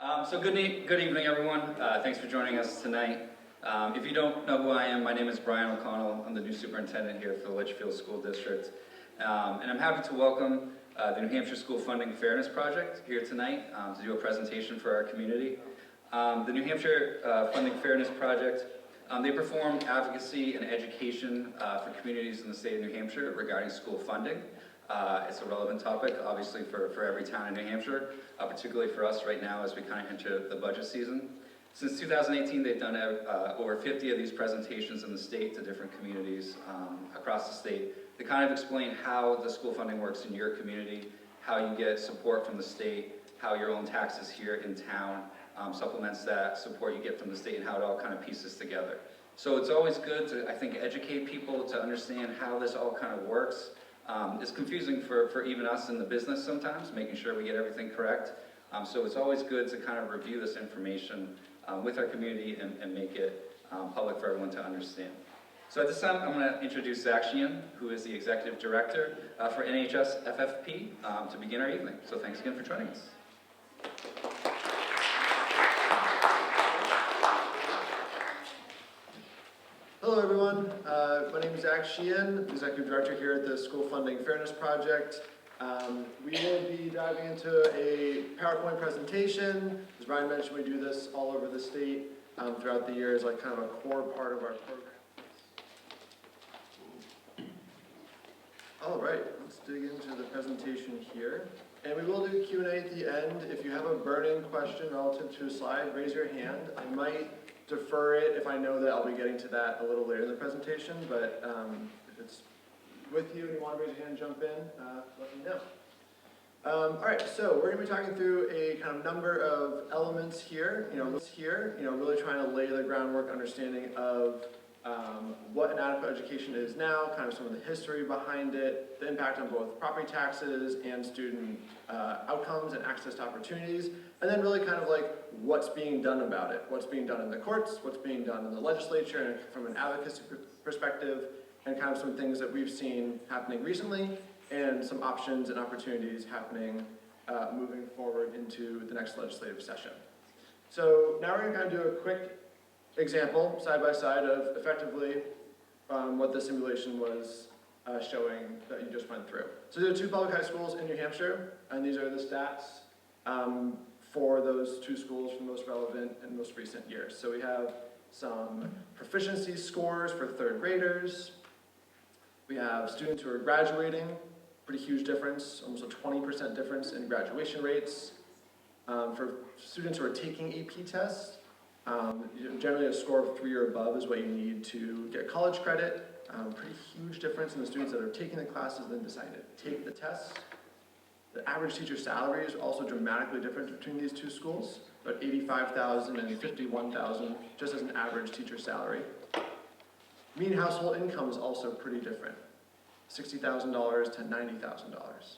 Good evening, everyone. Thanks for joining us tonight. If you don't know who I am, my name is Brian O'Connell. I'm the new superintendent here for the Litchfield School District. And I'm happy to welcome the New Hampshire School Funding Fairness Project here tonight to do a presentation for our community. The New Hampshire Funding Fairness Project, they perform advocacy and education for communities in the state of New Hampshire regarding school funding. It's a relevant topic, obviously, for every town in New Hampshire, particularly for us right now as we kind of enter the budget season. Since 2018, they've done over 50 of these presentations in the state to different communities across the state. They kind of explain how the school funding works in your community, how you get support from the state, how your own taxes here in town supplements that support you get from the state, and how it all kind of pieces together. So it's always good to, I think, educate people to understand how this all kind of works. It's confusing for even us in the business sometimes, making sure we get everything correct. So it's always good to kind of review this information with our community and make it public for everyone to understand. So at this time, I'm going to introduce Zach Sheehan, who is the Executive Director for NHS FFP, to begin our evening. So thanks again for joining us. Hello everyone, my name is Zach Sheehan, Executive Director here at the School Funding Fairness Project. We will be diving into a PowerPoint presentation. As Ryan mentioned, we do this all over the state throughout the year as like kind of a core part of our program. All right, let's dig into the presentation here. And we will do Q&A at the end. If you have a burning question relative to a slide, raise your hand. I might defer it if I know that I'll be getting to that a little later in the presentation, but if it's with you and you want to raise your hand and jump in, let me know. All right, so we're going to be talking through a kind of number of elements here, really trying to lay the groundwork understanding of what an adequate education is now, kind of some of the history behind it, the impact on both property taxes and student outcomes and access to opportunities, and then really kind of like what's being done about it, what's being done in the courts, what's being done in the legislature and from an advocacy perspective, and kind of some things that we've seen happening recently, and some options and opportunities happening moving forward into the next legislative session. So now we're going to kind of do a quick example, side by side, of effectively what the simulation was showing that you just went through. So there are two public high schools in New Hampshire, and these are the stats for those two schools from most relevant and most recent years. So we have some proficiency scores for third graders. We have students who are graduating, pretty huge difference, almost a 20% difference in graduation rates. For students who are taking AP tests, generally a score of 3 or above is what you need to get college credit. Pretty huge difference in the students that are taking the classes and then deciding to take the tests. The average teacher salary is also dramatically different between these two schools, about $85,000 and $51,000 just as an average teacher salary. Mean household income is also pretty different, $60,000 to $90,000.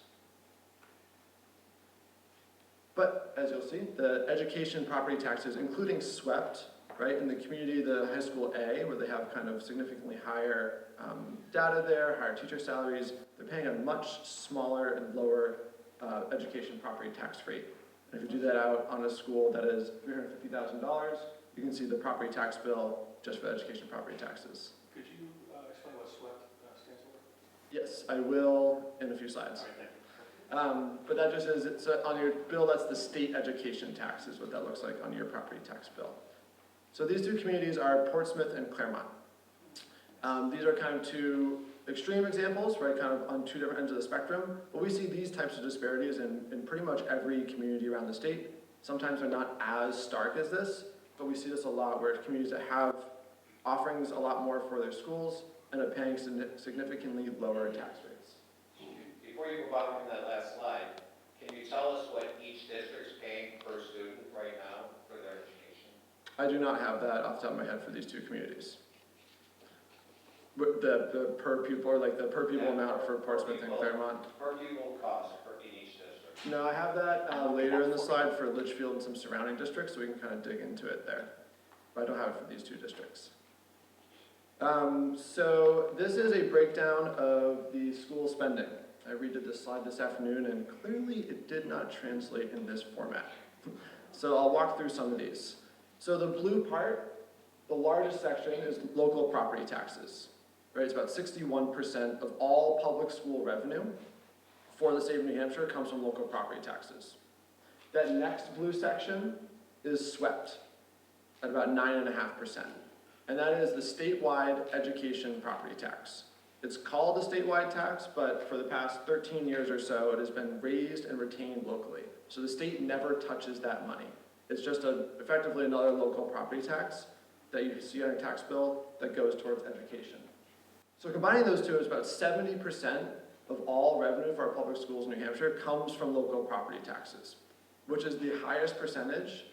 But as you'll see, the education property taxes, including SWEPT, right, in the community, the high school A, where they have kind of significantly higher data there, higher teacher salaries, they're paying a much smaller and lower education property tax rate. And if you do that out on a school that is $350,000, you can see the property tax bill just for education property taxes. Could you explain what SWEPT stands for? Yes, I will in a few slides. But that just is, it's on your bill, that's the state education tax is what that looks like on your property tax bill. So these two communities are Portsmouth and Claremont. These are kind of two extreme examples, right, kind of on two different ends of the spectrum. But we see these types of disparities in pretty much every community around the state. Sometimes they're not as stark as this, but we see this a lot where communities that have offerings a lot more for their schools end up paying significantly lower tax rates. Before you move on from that last slide, can you tell us what each district's paying per student right now for their education? I do not have that off the top of my head for these two communities. The per pupil, or like the per pupil amount for Portsmouth and Claremont. Per pupil cost in each district. No, I have that later in the slide for Litchfield and some surrounding districts, so we can kind of dig into it there. But I don't have it for these two districts. So this is a breakdown of the school spending. I redid this slide this afternoon, and clearly it did not translate in this format. So I'll walk through some of these. So the blue part, the largest section is local property taxes, right? It's about 61% of all public school revenue for the state of New Hampshire comes from local property taxes. That next blue section is swept at about 9.5%. And that is the statewide education property tax. It's called a statewide tax, but for the past 13 years or so, it has been raised and retained locally. So the state never touches that money. It's just effectively another local property tax that you see on your tax bill that goes towards education. So combining those two is about 70% of all revenue for our public schools in New Hampshire comes from local property taxes, which is the highest percentage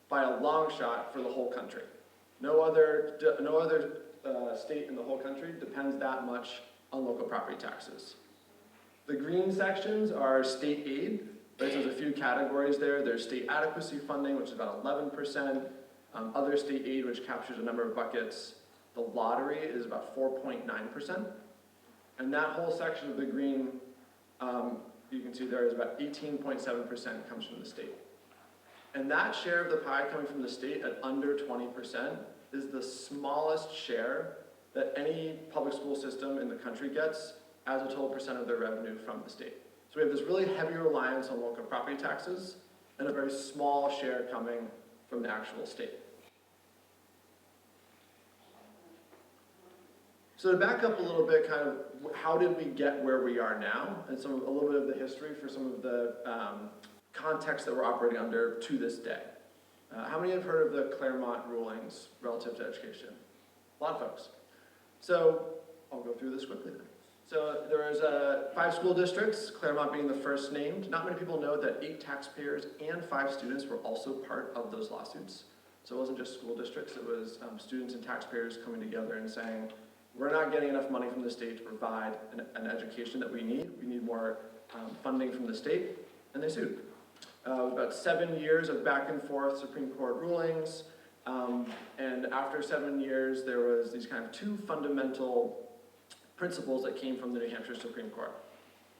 by a long shot for the whole country. No other state in the whole country depends that much on local property taxes. The green sections are state aid. Right? So there's a few categories there. There's state adequacy funding, which is about 11%. Other state aid, which captures a number of buckets. The lottery is about 4.9%. And that whole section of the green, you can see there is about 18.7% comes from the state. And that share of the pie coming from the state at under 20% is the smallest share that any public school system in the country gets as a total percent of their revenue from the state. So we have this really heavy reliance on local property taxes and a very small share coming from the actual state. So to back up a little bit, kind of how did we get where we are now, and a little bit of the history for some of the context that we're operating under to this day. How many have heard of the Claremont rulings relative to education? A lot of folks. So I'll go through this quickly then. So there was 5 school districts, Claremont being the first named. Not many people know that 8 taxpayers and 5 students were also part of those lawsuits. So it wasn't just school districts, it was students and taxpayers coming together and saying, we're not getting enough money from the state to provide an education that we need more funding from the state, and they sued. About 7 years of back and forth Supreme Court rulings, and after 7 years, there was these kind of 2 fundamental principles that came from the New Hampshire Supreme Court.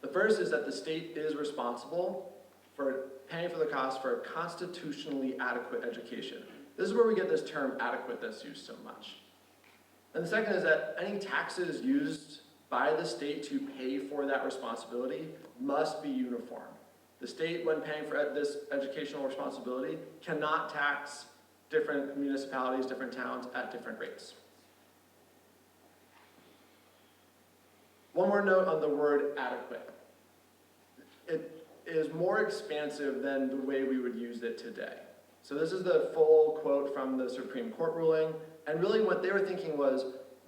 The first is that the state is responsible for paying for the cost for a constitutionally adequate education. This is where we get this term adequate that's used so much. And the second is that any taxes used by the state to pay for that responsibility must be uniform. The state, when paying for this educational responsibility, cannot tax different municipalities, different towns at different rates. One more note on the word adequate. It is more expansive than the way we would use it today. So this is the full quote from the Supreme Court ruling, and really what they were thinking was,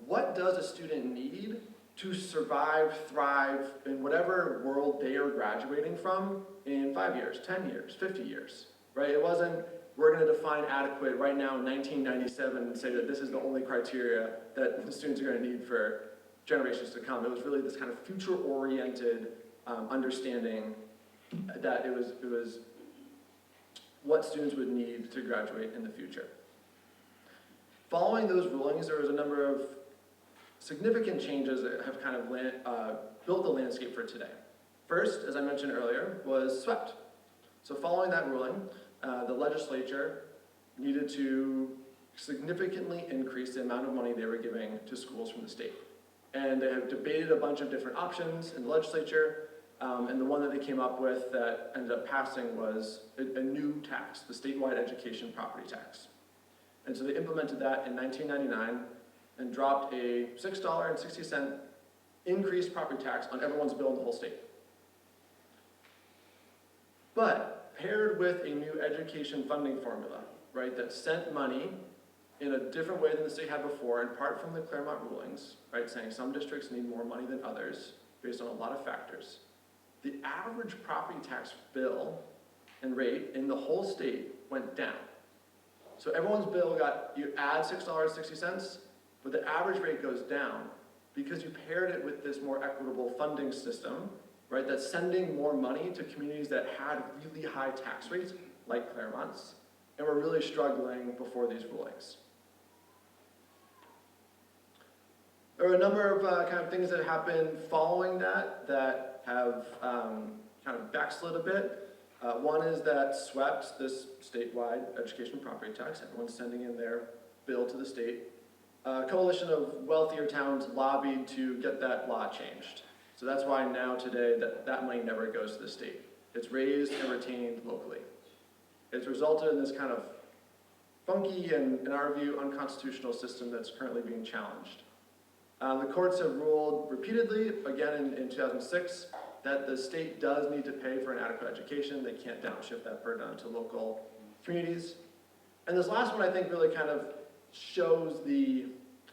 what does a student need to survive, thrive in whatever world they are graduating from in 5 years, 10 years, 50 years, right? It wasn't, we're going to define adequate right now in 1997 and say that this is the only criteria that the students are going to need for generations to come. It was really this kind of future-oriented understanding that it was what students would need to graduate in the future. Following those rulings, there was a number of significant changes that have kind of built the landscape for today. First, as I mentioned earlier, was SWEPT. So following that ruling, the legislature needed to significantly increase the amount of money they were giving to schools from the state. And they have debated a bunch of different options in the legislature, and the one that they came up with that ended up passing was a new tax, the statewide education property tax. And so they implemented that in 1999 and dropped a $6.60 increased property tax on everyone's bill in the whole state. But paired with a new education funding formula, right, that sent money in a different way than the state had before, in part from the Claremont rulings, right, saying some districts need more money than others based on a lot of factors. The average property tax bill and rate in the whole state went down. So everyone's bill you add $6.60, but the average rate goes down because you paired it with this more equitable funding system, right, that's sending more money to communities that had really high tax rates, like Claremont's, and were really struggling before these rulings. There were a number of kind of things that happened following that have kind of backslid a bit. One is that SWEPT, this statewide education property tax, everyone's sending in their bill to the state. A coalition of wealthier towns lobbied to get that law changed. So that's why now today that money never goes to the state. It's raised and retained locally. It's resulted in this kind of funky and, in our view, unconstitutional system that's currently being challenged. The courts have ruled repeatedly, again in 2006, that the state does need to pay for an adequate education. They can't downshift that burden onto local communities. And this last one, I think, really kind of shows the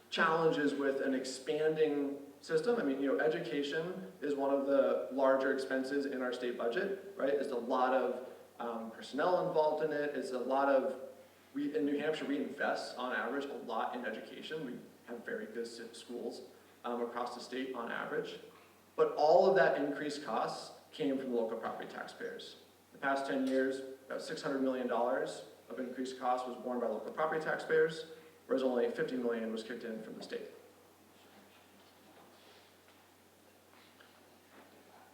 challenges with an expanding system. I mean, education is one of the larger expenses in our state budget, right? There's a lot of personnel involved in it. It's a lot of, in New Hampshire, we invest on average a lot in education. We have very good schools across the state on average. But all of that increased costs came from local property taxpayers. The past 10 years, about $600 million of increased costs was borne by local property taxpayers, whereas only $50 million was kicked in from the state.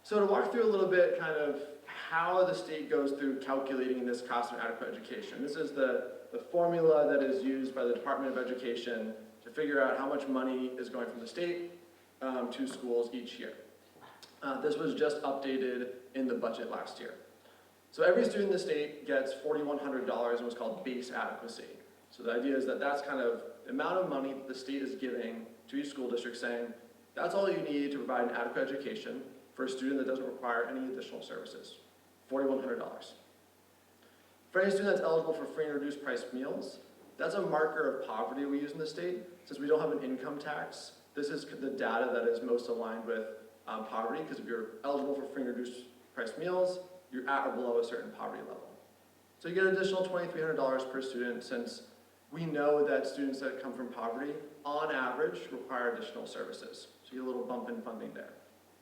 So to walk through a little bit kind of how the state goes through calculating this cost of adequate education. This is the formula that is used by the Department of Education to figure out how much money is going from the state to schools each year. This was just updated in the budget last year. So every student in the state gets $4,100 in what's called base adequacy. So the idea is that that's kind of the amount of money the state is giving to each school district, saying that's all you need to provide an adequate education for a student that doesn't require any additional services. $4,100. For any student that's eligible for free and reduced price meals, that's a marker of poverty we use in the state. Since we don't have an income tax, this is the data that is most aligned with poverty, because if you're eligible for free and reduced price meals, you're at or below a certain poverty level. So you get an additional $2,300 per student, since we know that students that come from poverty, on average, require additional services. So you get a little bump in funding there.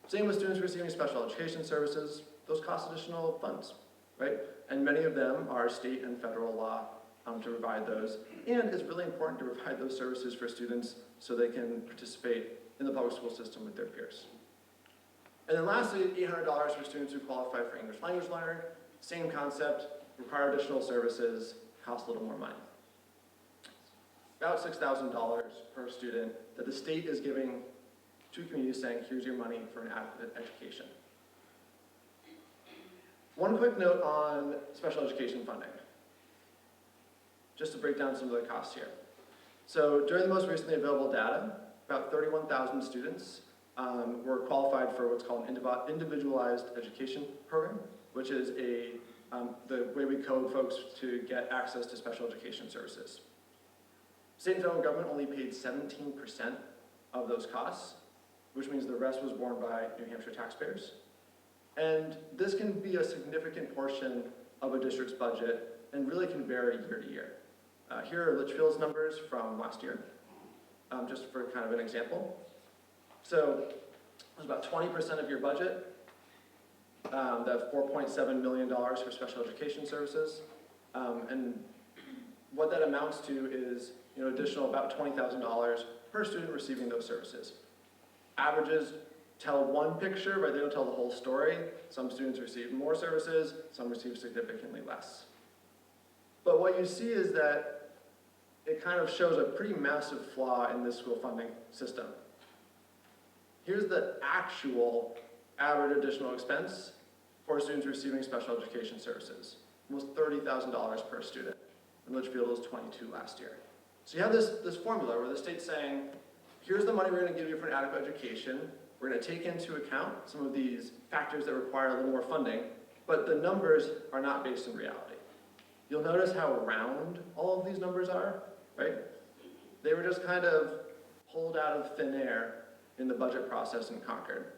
Same with students receiving special education services. Those cost additional funds, right? And many of them are state and federal law to provide those. And it's really important to provide those services for students so they can participate in the public school system with their peers. And then lastly, $800 for students who qualify for English language learner. Same concept, require additional services, cost a little more money. About $6,000 per student that the state is giving to communities, saying, here's your money for an adequate education. One quick note on special education funding, just to break down some of the costs here. So during the most recently available data, about 31,000 students were qualified for what's called an individualized education program, which is the way we code folks to get access to special education services. State and federal government only paid 17% of those costs, which means the rest was borne by New Hampshire taxpayers. And this can be a significant portion of a district's budget and really can vary year to year. Here are Litchfield's numbers from last year, just for kind of an example. So it was about 20% of your budget, that $4.7 million for special education services. And what that amounts to is additional about $20,000 per student receiving those services. Averages tell one picture, but they don't tell the whole story. Some students receive more services, some receive significantly less. But what you see is that it kind of shows a pretty massive flaw in this school funding system. Here's the actual average additional expense for students receiving special education services. Almost $30,000 per student. And Litchfield was 22 last year. So you have this formula where the state's saying, here's the money we're going to give you for an adequate education. We're going to take into account some of these factors that require a little more funding, but the numbers are not based in reality. You'll notice how round all of these numbers are, right? They were just kind of pulled out of thin air in the budget process in Concord.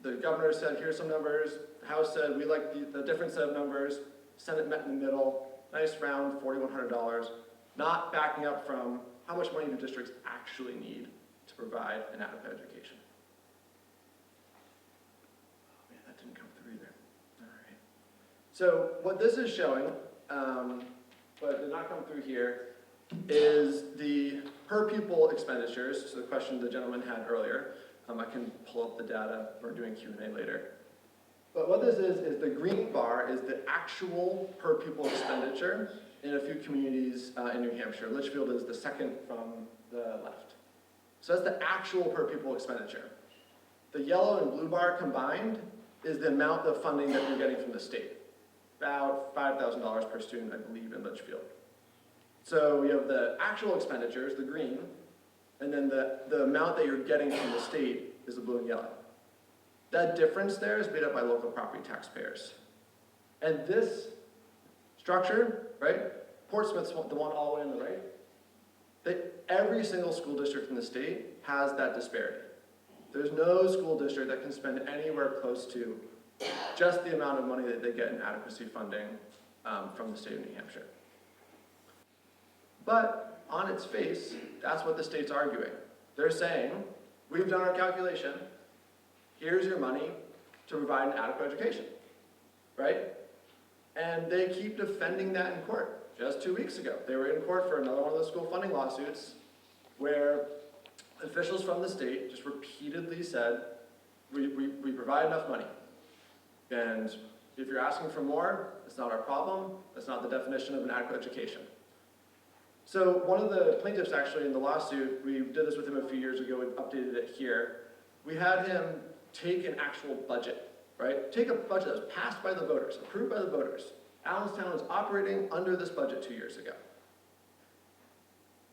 The governor said, here's some numbers. The House said, we like the different set of numbers. Senate met in the middle. Nice round, $4,100. Not backing up from how much money do districts actually need to provide an adequate education. Oh man, that didn't come through either. All right. So what this is showing, but did not come through here, is the per pupil expenditures. So the question the gentleman had earlier. I can pull up the data. We're doing Q&A later. But what this is the green bar is the actual per pupil expenditure in a few communities in New Hampshire. Litchfield is the second from the left. So that's the actual per pupil expenditure. The yellow and blue bar combined is the amount of funding that you're getting from the state. About $5,000 per student, I believe, in Litchfield. So we have the actual expenditures, the green, and then the amount that you're getting from the state is the blue and yellow. That difference there is made up by local property taxpayers. And this structure, right, Portsmouth's the one all the way on the right, every single school district in the state has that disparity. There's no school district that can spend anywhere close to just the amount of money that they get in adequacy funding from the state of New Hampshire. But on its face, that's what the state's arguing. They're saying, we've done our calculation, here's your money to provide an adequate education, right? And they keep defending that in court. Just 2 weeks ago, they were in court for another one of those school funding lawsuits where officials from the state just repeatedly said, we provide enough money. And if you're asking for more, it's not our problem. That's not the definition of an adequate education. So one of the plaintiffs actually in the lawsuit, we did this with him a few years ago, we updated it here. We had him take an actual budget, right? Take a budget that was passed by the voters, approved by the voters. Allenstown was operating under this budget 2 years ago.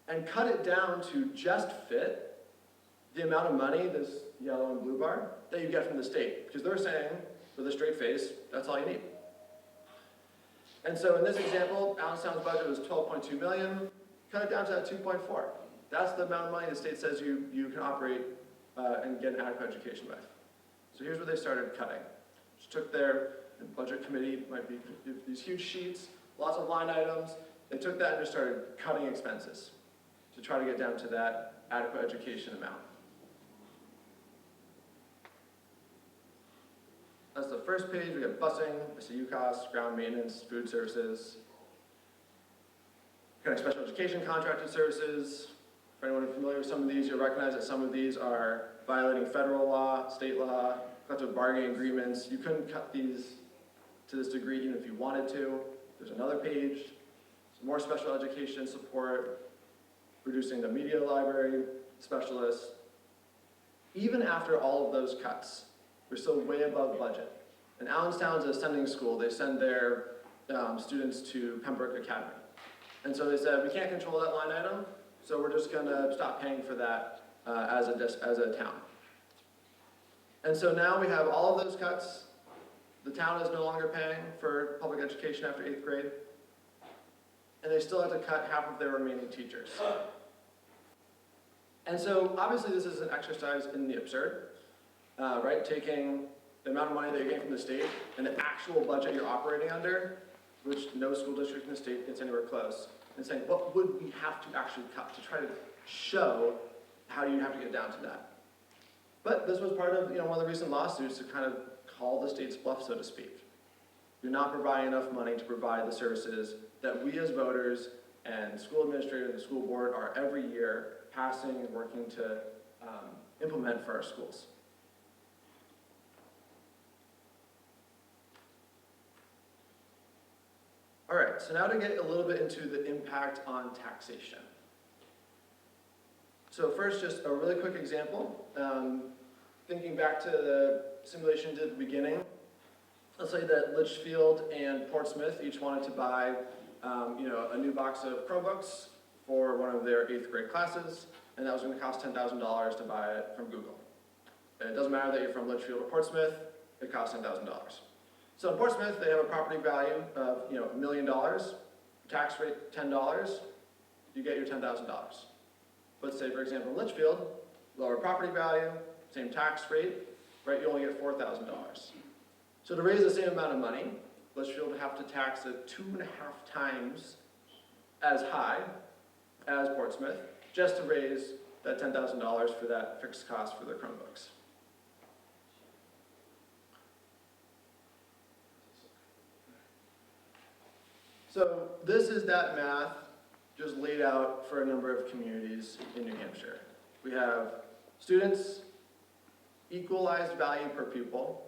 And cut it down to just fit the amount of money, this yellow and blue bar, that you get from the state. Because they're saying, with a straight face, that's all you need. And so in this example, Allenstown's budget was $12.2 million, cut it down to that 2.4. That's the amount of money the state says you can operate and get an adequate education with. So here's where they started cutting. Just took their budget committee, might be these huge sheets, lots of line items. They took that and just started cutting expenses to try to get down to that adequate education amount. That's the first page. We got busing, SAU costs, ground maintenance, food services, kind of special education contracted services. For anyone familiar with some of these, you'll recognize that some of these are violating federal law, state law, collective bargaining agreements. You couldn't cut these to this degree even if you wanted to. There's another page, some more special education support, reducing the media library specialists. Even after all of those cuts, we're still way above budget. And Allenstown's a sending school. They send their students to Pembroke Academy. And so they said, we can't control that line item, so we're just gonna stop paying for that as a town. And so now we have all of those cuts. The town is no longer paying for public education after 8th grade. And they still have to cut half of their remaining teachers. And so obviously this is an exercise in the absurd. Right, taking the amount of money that you're getting from the state and the actual budget you're operating under, which no school district in the state gets anywhere close, and saying, what would we have to actually cut to try to show how you have to get down to that? But this was part of one of the recent lawsuits to kind of call the state's bluff, so to speak. You're not providing enough money to provide the services that we as voters and school administrators and the school board are every year passing and working to implement for our schools. All right, so now to get a little bit into the impact on taxation. So first, just a really quick example. Thinking back to the simulation did at the beginning, let's say that Litchfield and Portsmouth each wanted to buy a new box of Chromebooks for one of their 8th grade classes, and that was going to cost $10,000 to buy it from Google. And it doesn't matter that you're from Litchfield or Portsmouth, it costs $10,000. So in Portsmouth, they have a property value of $1 million, tax rate $10, you get your $10,000. Let's say, for example, in Litchfield, lower property value, same tax rate, right, you only get $4,000. So to raise the same amount of money, Litchfield would have to tax it 2.5 times as high as Portsmouth, just to raise that $10,000 for that fixed cost for their Chromebooks. So this is that math just laid out for a number of communities in New Hampshire. We have students, equalized value per pupil,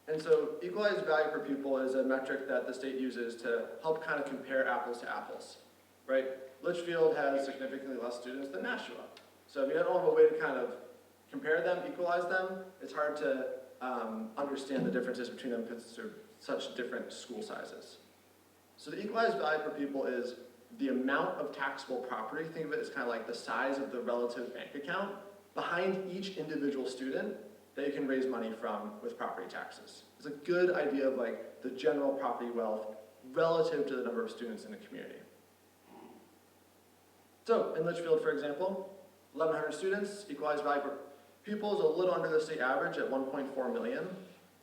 And so equalized value per pupil is a metric that the state uses to help kind of compare apples to apples, right? Litchfield has significantly less students than Nashua. So if you don't have a way to kind of compare them, equalize them, it's hard to understand the differences between them because they're such different school sizes. So the equalized value per pupil is the amount of taxable property, think of it as kind of like the size of the relative bank account, behind each individual student that you can raise money from with property taxes. It's a good idea of like the general property wealth relative to the number of students in the community. So in Litchfield, for example, 1,100 students, equalized value per pupil is a little under the state average at 1.4 million.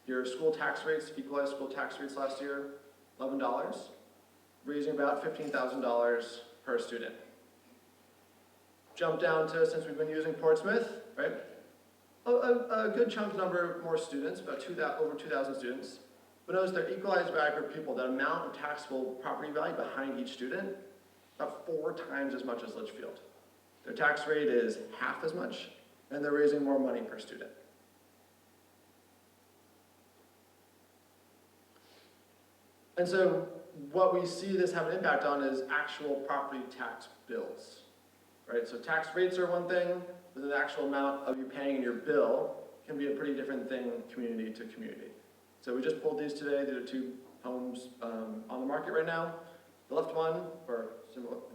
Your school tax rates, equalized school tax rates last year, $11, raising about $15,000 per student. Jump down to, since we've been using Portsmouth, right? A good chunk number more students, about over 2,000 students. But notice their equalized value per pupil, that amount of taxable property value behind each student, about 4 times as much as Litchfield. Their tax rate is half as much, and they're raising more money per student. And so what we see this have an impact on is actual property tax bills, right? So tax rates are one thing, but the actual amount of you paying in your bill can be a pretty different thing community to community. So we just pulled these today. These are 2 homes on the market right now. The left one, or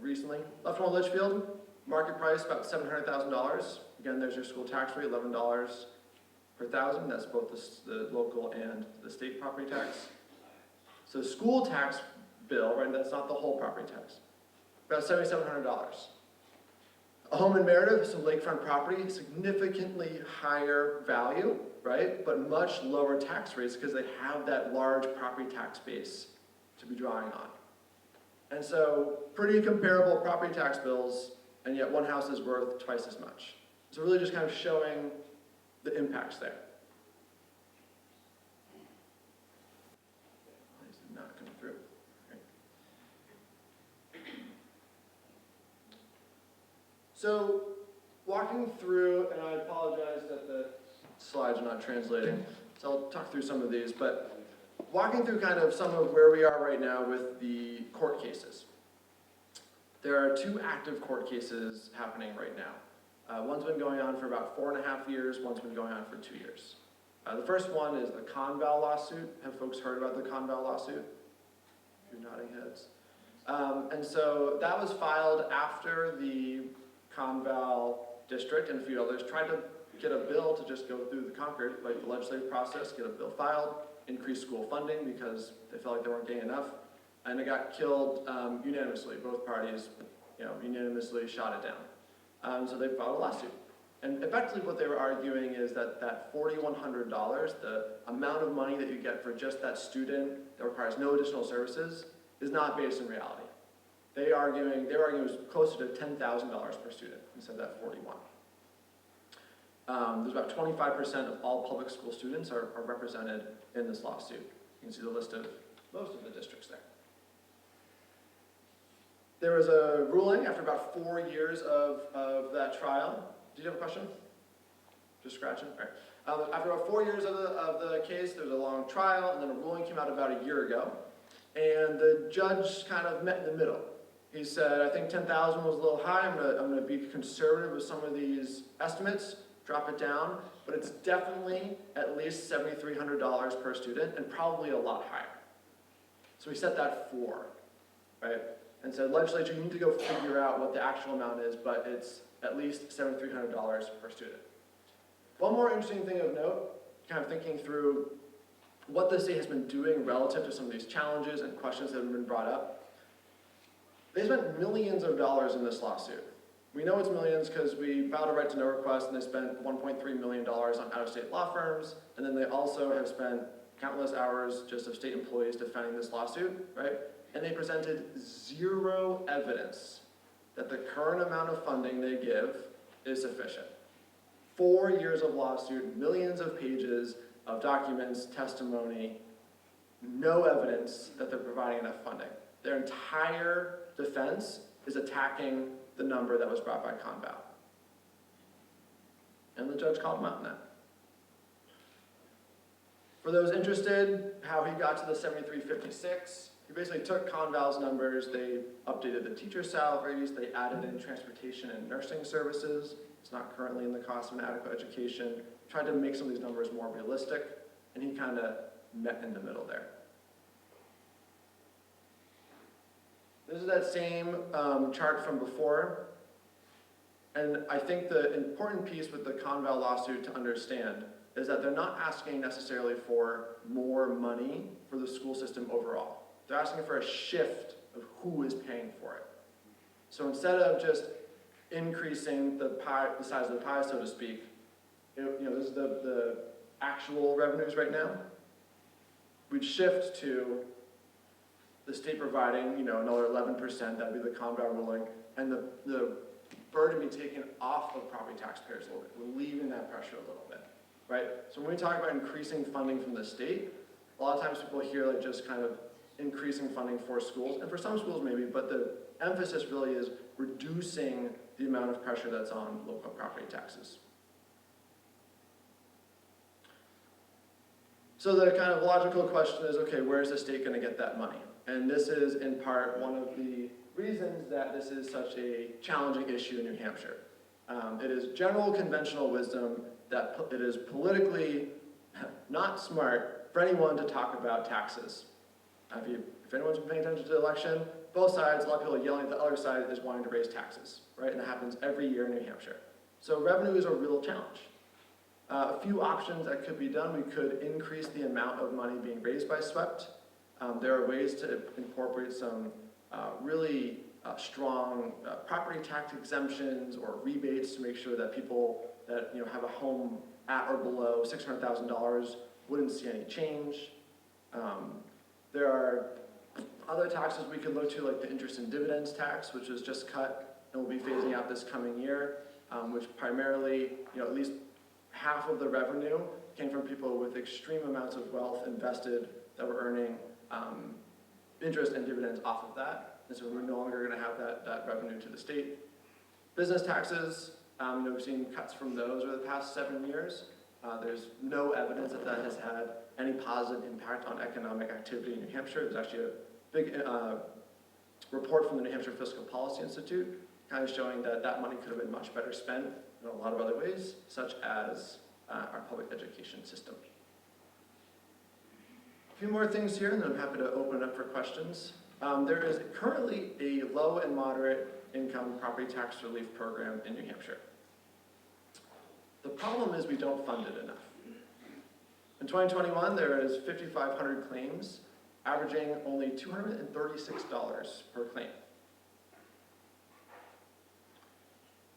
recently, left one, Litchfield, market price about $700,000. Again, there's your school tax rate, $11 per thousand. That's both the local and the state property tax. So school tax bill, right, that's not the whole property tax, about $7,700. A home in Meredith, some lakefront property, significantly higher value, right, but much lower tax rates because they have that large property tax base to be drawing on. And so pretty comparable property tax bills, and yet one house is worth twice as much. So really just kind of showing the impacts there. These did not come through. Okay. So walking through, and I apologize that the slides are not translating, so I'll talk through some of these, but walking through kind of some of where we are right now with the court cases. There are 2 active court cases happening right now. One's been going on for about 4.5 years, one's been going on for 2 years. The first one is the Conval lawsuit. Have folks heard about the Conval lawsuit? You're nodding heads. And so that was filed after the Conval district and a few others tried to get a bill to just go through the Concord, like the legislative process, get a bill filed, increase school funding because they felt like they weren't getting enough, and it got killed unanimously. Both parties, unanimously shot it down. So they filed a lawsuit. And effectively what they were arguing is that that $4,100, the amount of money that you get for just that student that requires no additional services, is not based in reality. They're arguing it was closer to $10,000 per student instead of that 41. There's about 25% of all public school students are represented in this lawsuit. You can see the list of most of the districts there. There was a ruling after about 4 years of that trial. Did you have a question? Just scratching? All right. After about 4 years of the case, there was a long trial, and then a ruling came out about a year ago. And the judge kind of met in the middle. He said, I think 10,000 was a little high. I'm going to be conservative with some of these estimates, drop it down, but it's definitely at least $7,300 per student, and probably a lot higher. So we set that 4, right? And said, legislature, you need to go figure out what the actual amount is, but it's at least $7,300 per student. One more interesting thing of note, kind of thinking through what the state has been doing relative to some of these challenges and questions that have been brought up. They spent millions of dollars in this lawsuit. We know it's millions because we filed a right to know request and they spent $1.3 million on out-of-state law firms, and then they also have spent countless hours just of state employees defending this lawsuit, right? And they presented 0 evidence that the current amount of funding they give is sufficient. 4 years of lawsuit, millions of pages of documents, testimony, no evidence that they're providing enough funding. Their entire defense is attacking the number that was brought by Conval. And the judge called them out on that. For those interested, how he got to the 7356, he basically took Conval's numbers, they updated the teacher salaries, they added in transportation and nursing services. It's not currently in the cost of an adequate education. Tried to make some of these numbers more realistic, and he kind of met in the middle there. This is that same chart from before. And I think the important piece with the Conval lawsuit to understand is that they're not asking necessarily for more money for the school system overall. They're asking for a shift of who is paying for it. So instead of just increasing the size of the pie, so to speak, this is the actual revenues right now. We'd shift to the state providing, another 11%, that'd be the Conval ruling, and the burden be taken off of property taxpayers a little bit, relieving that pressure a little bit, right? So when we talk about increasing funding from the state, a lot of times people hear like just kind of increasing funding for schools, and for some schools maybe, but the emphasis really is reducing the amount of pressure that's on local property taxes. So the kind of logical question is, okay, where is the state going to get that money? And this is in part one of the reasons that this is such a challenging issue in New Hampshire. It is general conventional wisdom that it is politically not smart for anyone to talk about taxes. If anyone's been paying attention to the election, both sides, a lot of people are yelling at the other side is wanting to raise taxes, right? And that happens every year in New Hampshire. So revenue is a real challenge. A few options that could be done, we could increase the amount of money being raised by SWEPT. There are ways to incorporate some really strong property tax exemptions or rebates to make sure that people that have a home at or below $600,000 wouldn't see any change. There are other taxes we could look to, like the interest and dividends tax, which was just cut and will be phasing out this coming year, which primarily, at least half of the revenue came from people with extreme amounts of wealth invested that were earning interest and dividends off of that. And so we're no longer going to have that revenue to the state. Business taxes, we've seen cuts from those over the past 7 years. There's no evidence that that has had any positive impact on economic activity in New Hampshire. There's actually a big report from the New Hampshire Fiscal Policy Institute kind of showing that that money could have been much better spent in a lot of other ways, such as our public education system. A few more things here, and then I'm happy to open it up for questions. There is currently a low and moderate income property tax relief program in New Hampshire. The problem is we don't fund it enough. In 2021, there is 5,500 claims, averaging only $236 per claim.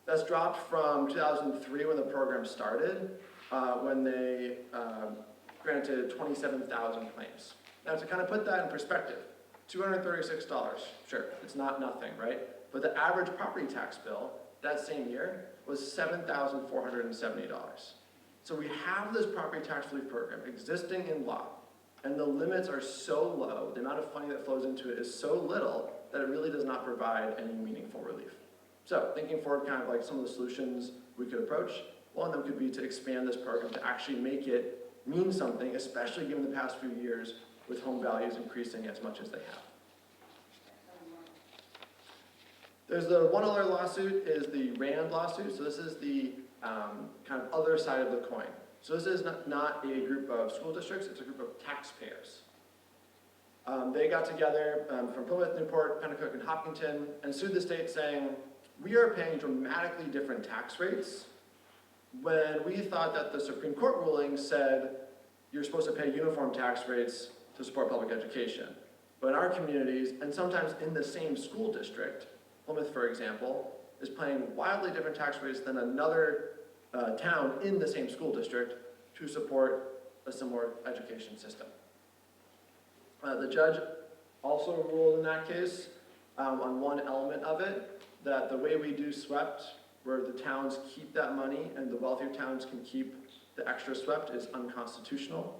That's dropped from 2003 when the program started, when they granted 27,000 claims. Now to kind of put that in perspective, $236, sure, it's not nothing, right? But the average property tax bill that same year was $7,470. So we have this property tax relief program existing in law, and the limits are so low, the amount of funding that flows into it is so little that it really does not provide any meaningful relief. So thinking forward kind of like some of the solutions we could approach, one of them could be to expand this program to actually make it mean something, especially given the past few years with home values increasing as much as they have. There's the one other lawsuit is the RAND lawsuit. So this is the kind of other side of the coin. So this is not a group of school districts, it's a group of taxpayers. They got together from Plymouth, Newport, Pennacook, and Hopkinton and sued the state saying, we are paying dramatically different tax rates when we thought that the Supreme Court ruling said you're supposed to pay uniform tax rates to support public education. But in our communities, and sometimes in the same school district, Plymouth, for example, is paying wildly different tax rates than another town in the same school district to support a similar education system. The judge also ruled in that case on one element of it, that the way we do SWEPT, where the towns keep that money and the wealthier towns can keep the extra SWEPT, is unconstitutional.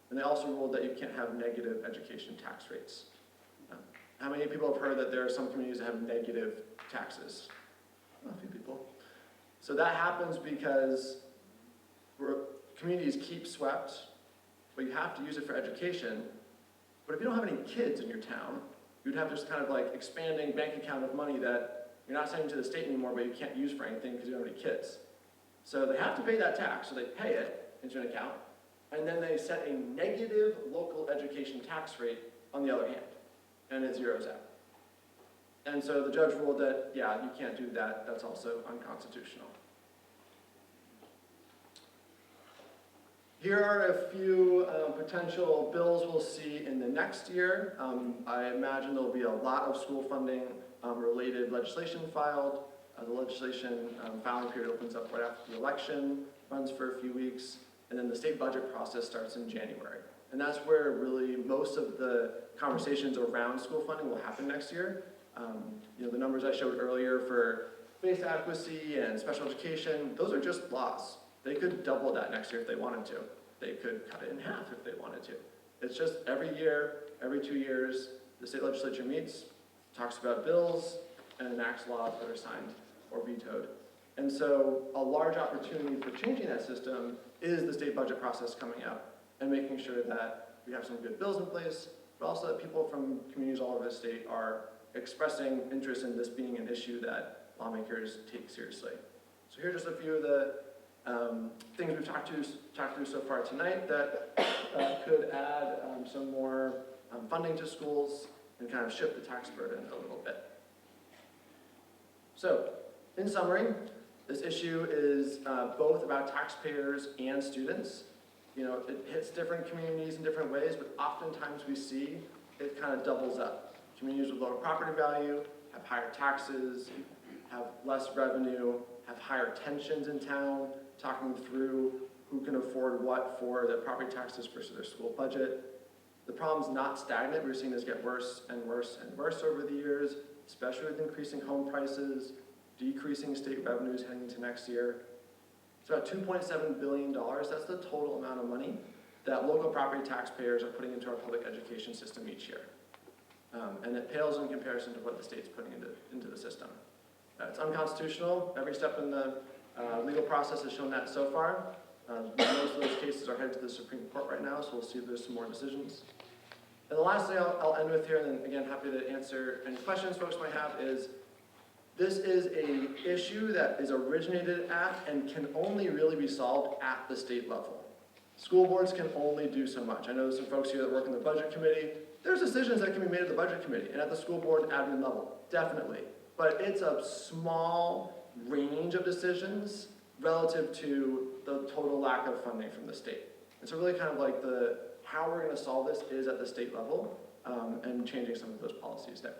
And they also ruled that you can't have negative education tax rates. How many people have heard that there are some communities that have negative taxes? Well, a few people. So that happens because communities keep SWEPT, but you have to use it for education. But if you don't have any kids in your town, you'd have just kind of like expanding bank account of money that you're not sending to the state anymore, but you can't use for anything because you don't have any kids. So they have to pay that tax, so they pay it into an account, and then they set a negative local education tax rate on the other hand, and it zeroes out. And so the judge ruled that, yeah, you can't do that, that's also unconstitutional. Here are a few potential bills we'll see in the next year. I imagine there'll be a lot of school funding related legislation filed. The legislation filing period opens up right after the election, runs for a few weeks, and then the state budget process starts in January. And that's where really most of the conversations around school funding will happen next year. You know, the numbers I showed earlier for space adequacy and special education, those are just laws. They could double that next year if they wanted to. They could cut it in half if they wanted to. It's just every year, every 2 years, the state legislature meets, talks about bills, and enacts laws that are signed or vetoed. And so a large opportunity for changing that system is the state budget process coming up and making sure that we have some good bills in place, but also that people from communities all over the state are expressing interest in this being an issue that lawmakers take seriously. So here are just a few of the things we've talked through so far tonight that could add some more funding to schools and kind of shift the tax burden a little bit. So, in summary, this issue is both about taxpayers and students. You know, it hits different communities in different ways, but oftentimes we see it kind of doubles up. Communities with lower property value have higher taxes, have less revenue, have higher tensions in town, talking through who can afford what for their property taxes versus their school budget. The problem's not stagnant. We're seeing this get worse and worse and worse over the years, especially with increasing home prices, decreasing state revenues heading into next year. It's about $2.7 billion. That's the total amount of money that local property taxpayers are putting into our public education system each year. And it pales in comparison to what the state's putting into the system. It's unconstitutional. Every step in the legal process has shown that so far. Most of those cases are headed to the Supreme Court right now, so we'll see if there's some more decisions. And the last thing I'll end with here, and then again, happy to answer any questions folks might have, is this is an issue that is originated at and can only really be solved at the state level. School boards can only do so much. I know there's some folks here that work in the budget committee. There's decisions that can be made at the budget committee and at the school board and admin level, definitely. But it's a small range of decisions relative to the total lack of funding from the state. And so really kind of like how we're going to solve this is at the state level and changing some of those policies there.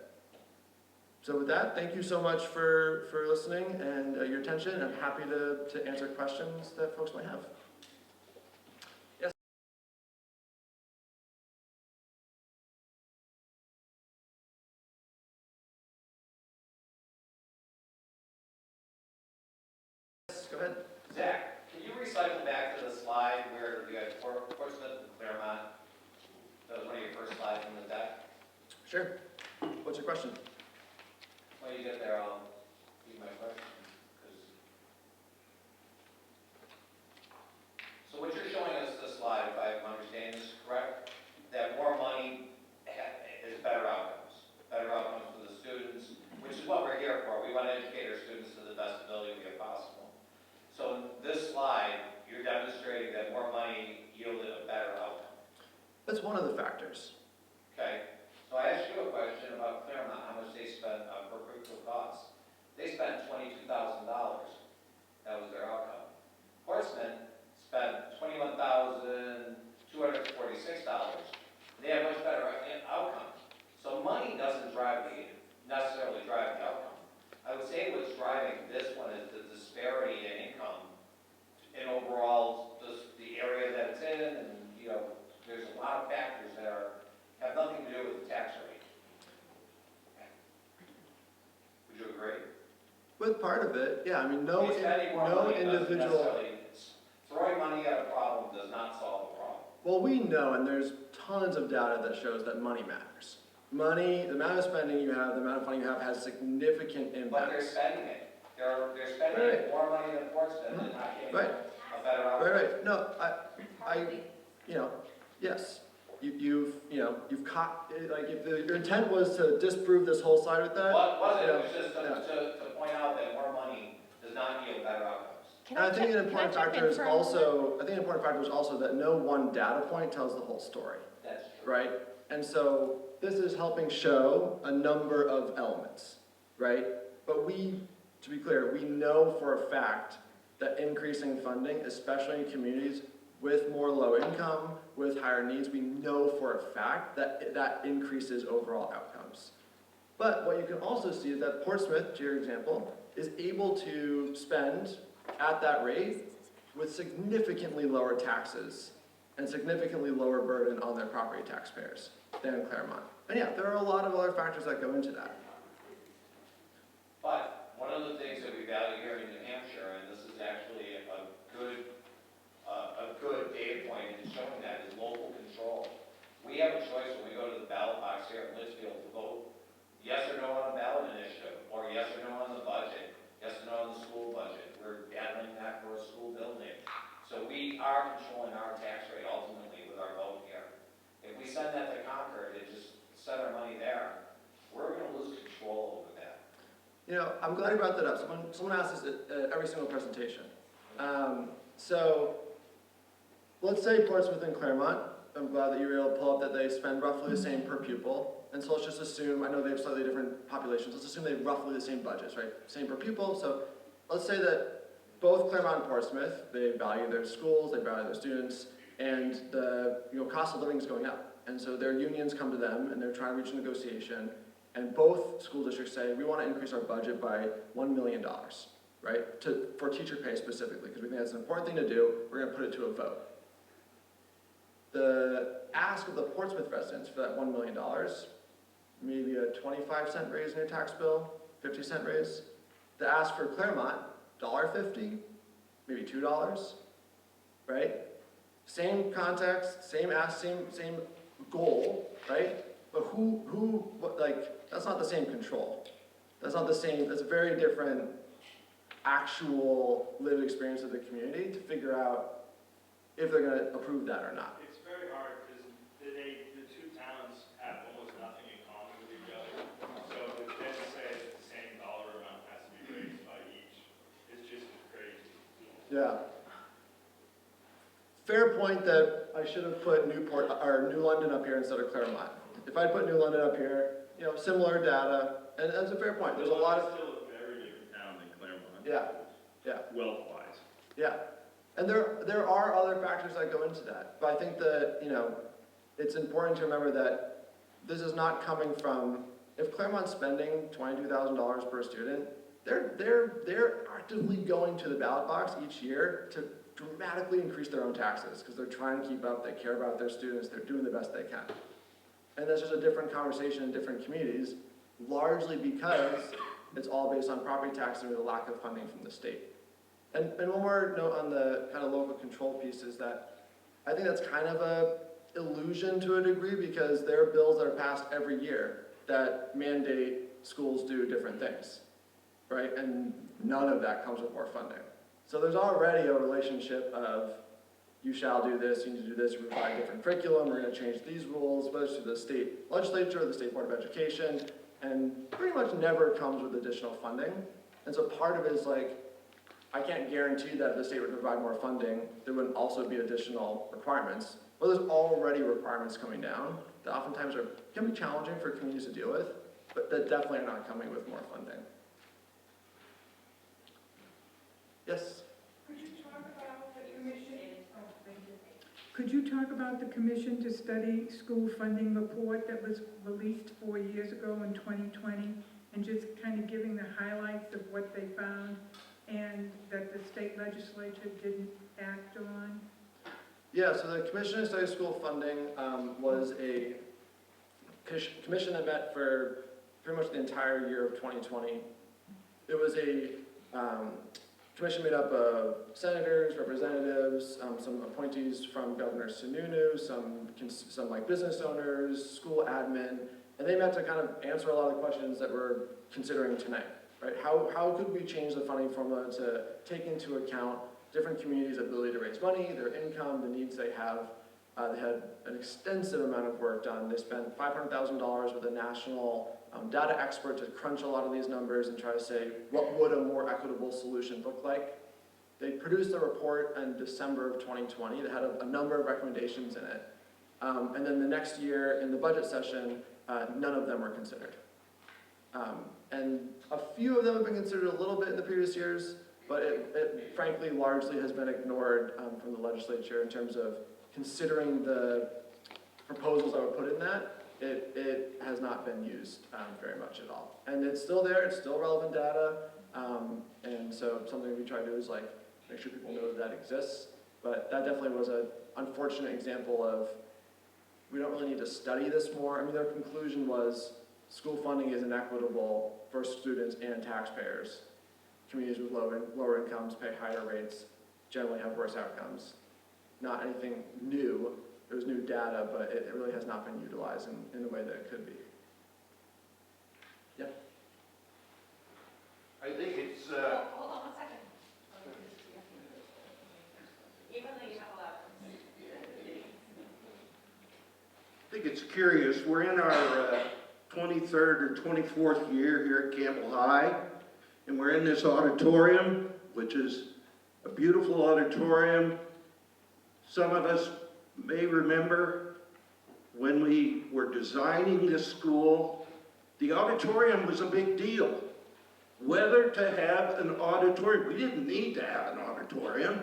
So with that, thank you so much for listening and your attention. I'm happy to answer questions that folks might have. Yes? Yes, go ahead. Zach, can you recycle back to the slide where you had Portsmouth and Claremont? That was one of your first slides in the deck. Sure. What's your question? When you get there, I'll give my question. So what you're showing us this slide, if I'm understanding this correct, that more money is better outcomes for the students, which is what we're here for. We want to educate our students to the best ability we have possible. So in this slide, you're demonstrating that more money yielded a better outcome. That's one of the factors. Okay? So I asked you a question about Claremont, how much they spent on per pupil costs. They spent $22,000. That was their outcome. Portsmouth spent $21,246. They have much better outcome. So money doesn't necessarily drive the outcome. I would say what's driving this one is the disparity in income in overall the area that it's in, and there's a lot of factors that have nothing to do with the tax rate. Would you agree? With part of it, yeah. I mean, no individual. Throwing money at a problem does not solve a problem. Well, we know, and there's tons of data that shows that money matters. Money, the amount of spending you have, the amount of funding you have, has significant impact. But they're spending it. They're spending more money than Portsmouth and not getting a better outcome. Right. No, Yes, you've caught, like, if your intent was to disprove this whole slide with that, What was it? It was yeah, just yeah. to point out that more money does not yield better outcomes. Can And I think check- an can I important jump factor in is for a moment? also, I think an important factor is also that no one data point tells the whole story, That's true. right? And so this is helping show a number of elements, right? But to be clear, we know for a fact that increasing funding, especially in communities with more low income, with higher needs, we know for a fact that that increases overall outcomes. But what you can also see is that Portsmouth, to your example, is able to spend at that rate with significantly lower taxes and significantly lower burden on their property taxpayers than Claremont. And yeah, there are a lot of other factors that go into that. But one of the things that we value here in New Hampshire, and this is actually a good data point in showing that, is local control. We have a choice when we go to the ballot box here at Litchfield to vote yes or no on a ballot initiative, or yes or no on the budget, yes or no on the school budget. We're battling that for a school building. So we are controlling our tax rate ultimately with our vote here. If we send that to Concord and just send our money there, we're gonna lose control over that. I'm glad you brought that up. Someone asks this at every single presentation. So let's say Portsmouth and Claremont, I'm glad that you were able to pull up that they spend roughly the same per pupil. And so let's just assume, I know they have slightly different populations, let's assume they have roughly the same budgets, right? Same per pupil, so let's say that both Claremont and Portsmouth, they value their schools, they value their students, and the cost of living is going up. And so their unions come to them and they're trying to reach a negotiation, and both school districts say, we want to increase our budget by $1 million, right? For teacher pay specifically, because we think that's an important thing to do, we're going to put it to a vote. The ask of the Portsmouth residents for that $1 million, maybe a 25-cent raise in your tax bill, 50-cent raise. The ask for Claremont, $1.50, maybe $2, right? Same context, same ask, same goal, right? But that's not the same control. That's not the same, that's a very different actual lived experience of the community to figure out if they're gonna approve that or not. It's very hard because the two towns have almost nothing in common with each other. So to then say that the same dollar amount has to be raised by each is just crazy. Yeah. Fair point that I should have put New London up here instead of Claremont. If I'd put New London up here, similar data, and that's a fair point. There's a lot of, It's still a very different town than Claremont. yeah. Wealth-wise. Yeah, and there are other factors that go into that, but I think that, it's important to remember that this is not coming from, if Claremont's spending $22,000 per student, they're actively going to the ballot box each year to dramatically increase their own taxes, because they're trying to keep up, they care about their students, they're doing the best they can. And that's just a different conversation in different communities, largely because it's all based on property taxes or the lack of funding from the state. And one more note on the kind of local control piece is that I think that's kind of a illusion to a degree, because there are bills that are passed every year that mandate schools do different things, right? And none of that comes with more funding. So there's already a relationship of you shall do this, you need to do this, we provide a different curriculum, we're going to change these rules, whether it's through the state legislature or the State Board of Education, and pretty much never comes with additional funding. And so part of it is like, I can't guarantee that if the state would provide more funding, there wouldn't also be additional requirements. Well, there's already requirements coming down that oftentimes can be challenging for communities to deal with, but that definitely are not coming with more funding. Yes? Could you talk about the commission? Oh, thank you. Could you talk about the Commission to Study School Funding report that was released 4 years ago in 2020, and just kind of giving the highlights of what they found and that the state legislature didn't act on? Yeah, so the Commission to Study School Funding was a commission that met for pretty much the entire year of 2020. It was a commission made up of senators, representatives, some appointees from Governor Sununu, some like business owners, school admin, and they met to kind of answer a lot of the questions that we're considering tonight, right? How could we change the funding formula to take into account different communities' ability to raise money, their income, the needs they have, They had an extensive amount of work done. They spent $500,000 with a national data expert to crunch a lot of these numbers and try to say, what would a more equitable solution look like? They produced a report in December of 2020 that had a number of recommendations in it. And then the next year in the budget session, none of them were considered. And a few of them have been considered a little bit in the previous years, but it frankly largely has been ignored from the legislature in terms of considering the proposals I would put in that. It has not been used very much at all. And it's still there, it's still relevant data, and so something we try to do is like make sure people know that exists. But that definitely was an unfortunate example of we don't really need to study this more. I mean, their conclusion was school funding is inequitable for students and taxpayers. Communities with lower incomes pay higher rates, generally have worse outcomes. Not anything new. There's new data, but it really has not been utilized in the way that it could be. Yeah. I think it's, Hold on 1 second. Even though you have a lot. I think it's curious. We're in our 23rd or 24th year here at Campbell High, and we're in this auditorium, which is a beautiful auditorium. Some of us may remember when we were designing this school, the auditorium was a big deal. Whether to have an auditorium, we didn't need to have an auditorium,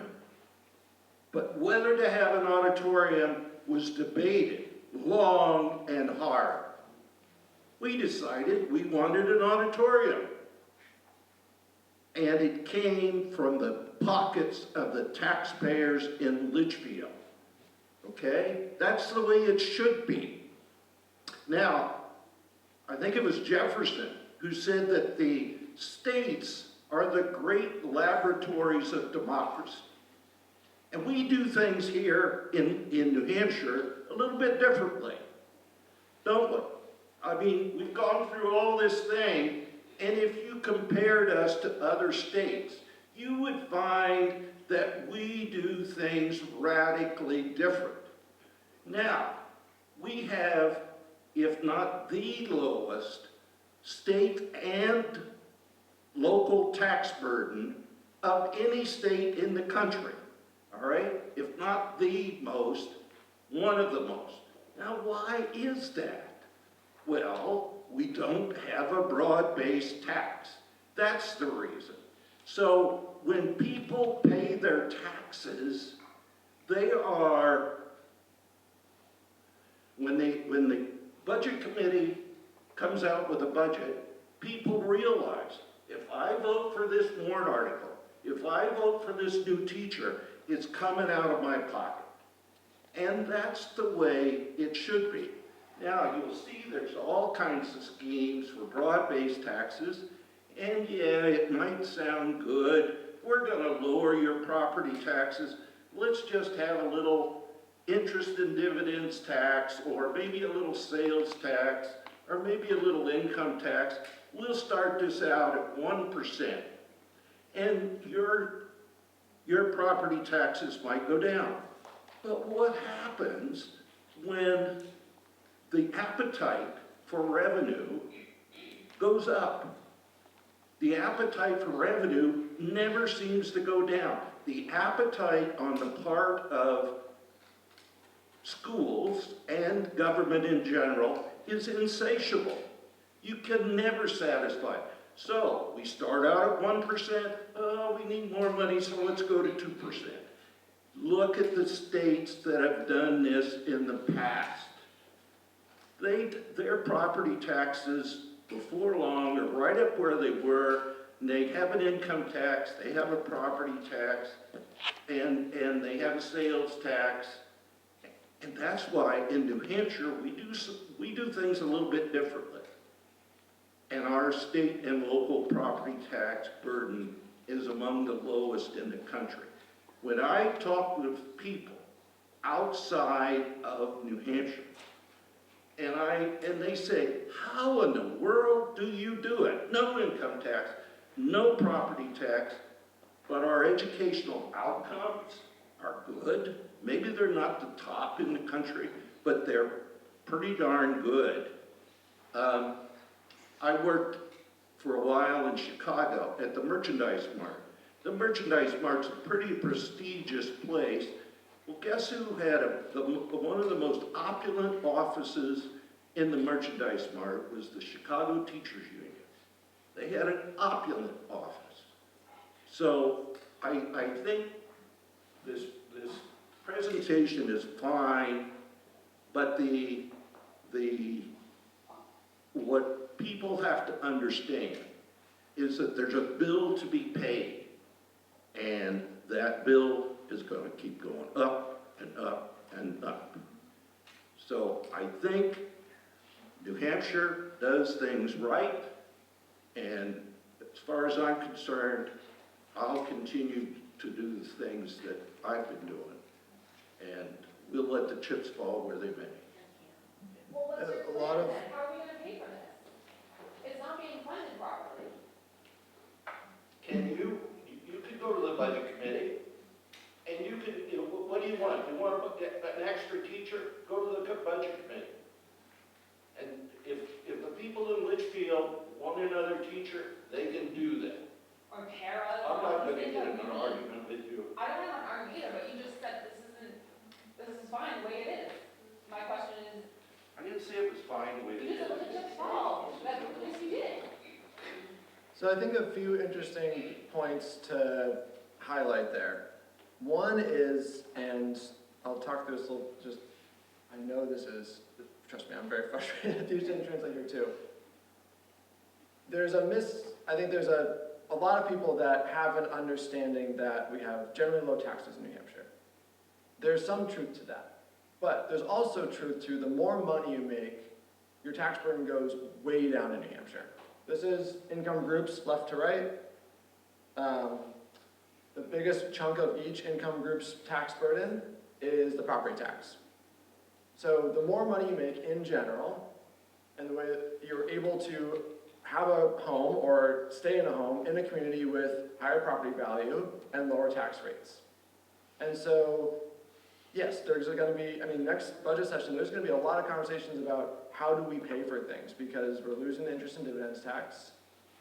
but whether to have an auditorium was debated long and hard. We decided we wanted an auditorium. And it came from the pockets of the taxpayers in Litchfield. Okay? That's the way it should be. Now, I think it was Jefferson who said that the states are the great laboratories of democracy. And we do things here in New Hampshire a little bit differently, don't we? I mean, we've gone through all this thing, and if you compared us to other states, you would find that we do things radically different. Now, we have, if not the lowest, state and local tax burden of any state in the country, all right? If not the most, one of the most. Now, why is that? Well, we don't have a broad-based tax. That's the reason. So when people pay their taxes, they are, when the budget committee comes out with a budget, people realize, if I vote for this warrant article, if I vote for this new teacher, it's coming out of my pocket. And that's the way it should be. Now, you'll see there's all kinds of schemes for broad-based taxes, and yeah, it might sound good. We're going to lower your property taxes. Let's just have a little interest and dividends tax, or maybe a little sales tax, or maybe a little income tax. We'll start this out at 1%, and your property taxes might go down. But what happens when the appetite for revenue goes up? The appetite for revenue never seems to go down. The appetite on the part of schools and government in general is insatiable. You can never satisfy. So we start out at 1%, oh, we need more money, so let's go to 2%. Look at the states that have done this in the past. Their property taxes before long are right up where they were, and they have an income tax, they have a property tax, and they have a sales tax. And that's why in New Hampshire we do things a little bit differently. And our state and local property tax burden is among the lowest in the country. When I talk with people outside of New Hampshire, and they say, how in the world do you do it? No income tax, no property tax, but our educational outcomes are good. Maybe they're not the top in the country, but they're pretty darn good. I worked for a while in Chicago at the Merchandise Mart. The Merchandise Mart's a pretty prestigious place. Well, guess who had one of the most opulent offices in the Merchandise Mart was the Chicago Teachers Union. They had an opulent office. So I think this presentation is fine, but what people have to understand is that there's a bill to be paid, and that bill is going to keep going up and up and up. So I think New Hampshire does things right, and as far as I'm concerned, I'll continue to do the things that I've been doing, and we'll let the chips fall where they may. Well, what's your A lot plan of- then? How are we gonna pay for this? It's not being funded properly. Can you could go to the budget committee, and you could, what do you want? You want an extra teacher? Go to the budget committee. And if the people in Litchfield want another teacher, they can do that. Or para. I'm not gonna Things get that in we an need. argument with you. I don't have an argument either, but you just said this is fine the way it is. My question is, I didn't say it was fine the way you they just did look at it. your fall, at least you did. So I think a few interesting points to highlight there. One is, and I'll talk through this a little, I know this is, trust me, I'm very frustrated at the Houston Translate here too. I think there's a lot of people that have an understanding that we have generally low taxes in New Hampshire. There's some truth to that. But there's also truth to the more money you make, your tax burden goes way down in New Hampshire. This is income groups left to right. The biggest chunk of each income group's tax burden is the property tax. So the more money you make in general, and the way that you're able to have a home or stay in a home in a community with higher property value and lower tax rates. And so, yes, there's going to be, next budget session, there's going to be a lot of conversations about how do we pay for things, because we're losing the interest and dividends tax.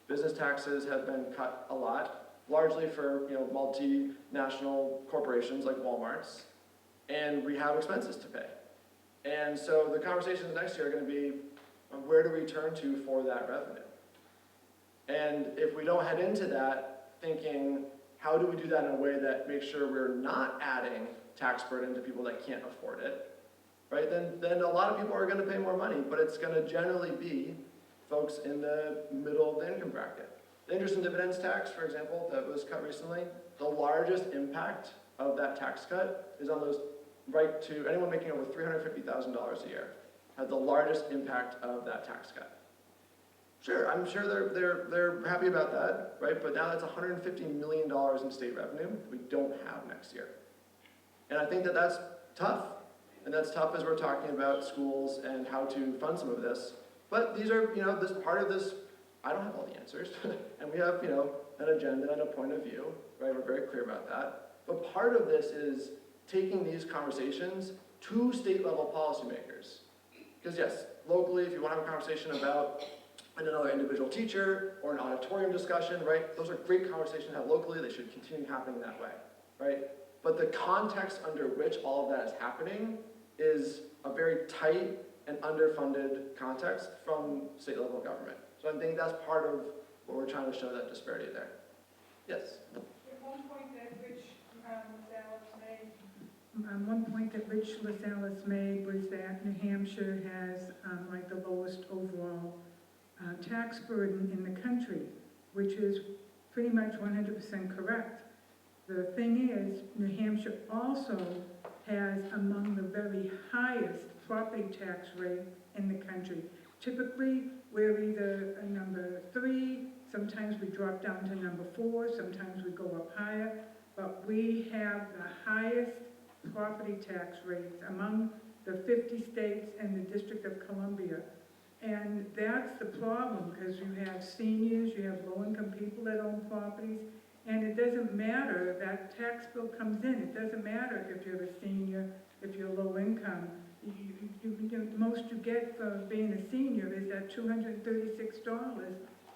Business taxes have been cut a lot, largely for multinational corporations like Walmart's, and we have expenses to pay. And so the conversations next year are going to be, where do we turn to for that revenue? And if we don't head into that thinking, how do we do that in a way that makes sure we're not adding tax burden to people that can't afford it, right? Then a lot of people are going to pay more money, but it's going to generally be folks in the middle of the income bracket. The interest and dividends tax, for example, that was cut recently, the largest impact of that tax cut is on those right to anyone making over $350,000 a year, had the largest impact of that tax cut. Sure, I'm sure they're happy about that, right? But now that's $150 million in state revenue we don't have next year. And I think that that's tough. And that's tough as we're talking about schools and how to fund some of this. But these are, this part of this, I don't have all the answers. And we have, an agenda and a point of view, right? We're very clear about that. But part of this is taking these conversations to state level policymakers. Because yes, locally, if you want to have a conversation about another individual teacher or an auditorium discussion, right? Those are great conversations to have locally. They should continue happening that way, right? But the context under which all of that is happening is a very tight and underfunded context from state level government. So I think that's part of what we're trying to show, that disparity there. Yes? One point that Rich Gonzalez made, One point that Rich LaSalle made was that New Hampshire has the lowest overall tax burden in the country, which is pretty much 100% correct. The thing is, New Hampshire also has among the very highest property tax rate in the country. Typically, we're either a number 3, sometimes we drop down to number 4, sometimes we go up higher, but we have the highest property tax rates among the 50 states and the District of Columbia. And that's the problem, because you have seniors, you have low-income people that own properties, And it doesn't matter, that tax bill comes in, it doesn't matter if you're a senior, if you're low income. The most you get for being a senior is that $236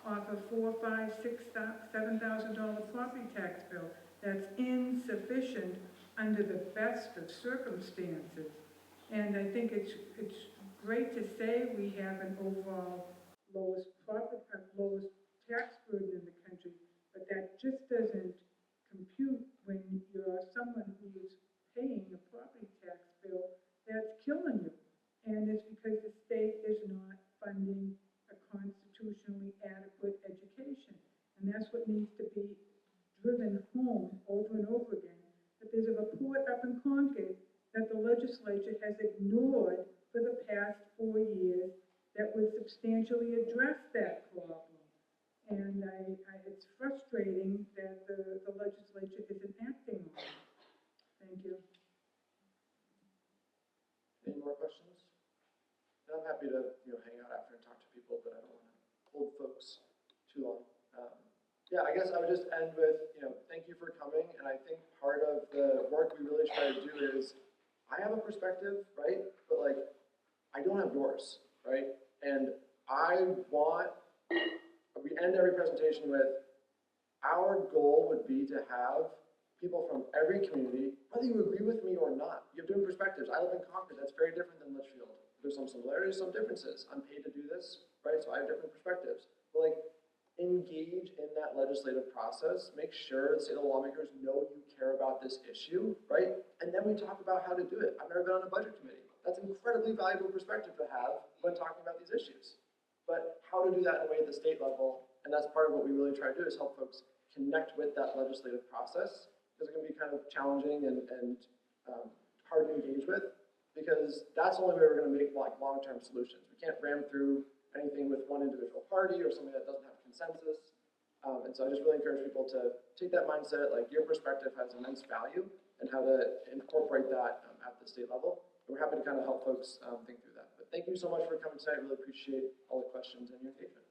off a $4,000, $5,000, $7,000 property tax bill. That's insufficient under the best of circumstances. And I think it's great to say we have an overall lowest tax burden in the country, but that just doesn't compute when you're someone who's paying a property tax bill that's killing you. And it's because the state is not funding a constitutionally adequate education. And that's what needs to be driven home over and over again. But there's a report up in Concord that the legislature has ignored for the past 4 years that would substantially address that problem. And it's frustrating that the legislature isn't acting on it. Thank you. Any more questions? And I'm happy to, hang out after and talk to people, but I don't want to hold folks too long. Yeah, I guess I would just end with, thank you for coming. And I think part of the work we really try to do is, I have a perspective, right? But I don't have yours, right? And we end every presentation with, our goal would be to have people from every community, whether you agree with me or not. You have different perspectives. I live in Concord, that's very different than Litchfield. There's some similarities, some differences. I'm paid to do this, right? So I have different perspectives. But engage in that legislative process, make sure the state lawmakers know you care about this issue, right? And then we talk about how to do it. I've never been on a budget committee. That's an incredibly valuable perspective to have when talking about these issues. But how to do that in a way at the state level, and that's part of what we really try to do, is help folks connect with that legislative process, because it can be kind of challenging and hard to engage with, because that's the only way we're going to make long-term solutions. We can't ram through anything with one individual party or something that doesn't have consensus. And so I just really encourage people to take that mindset, your perspective has immense value, and how to incorporate that at the state level. And we're happy to kind of help folks think through that. But thank you so much for coming tonight. I really appreciate all the questions and your engagement.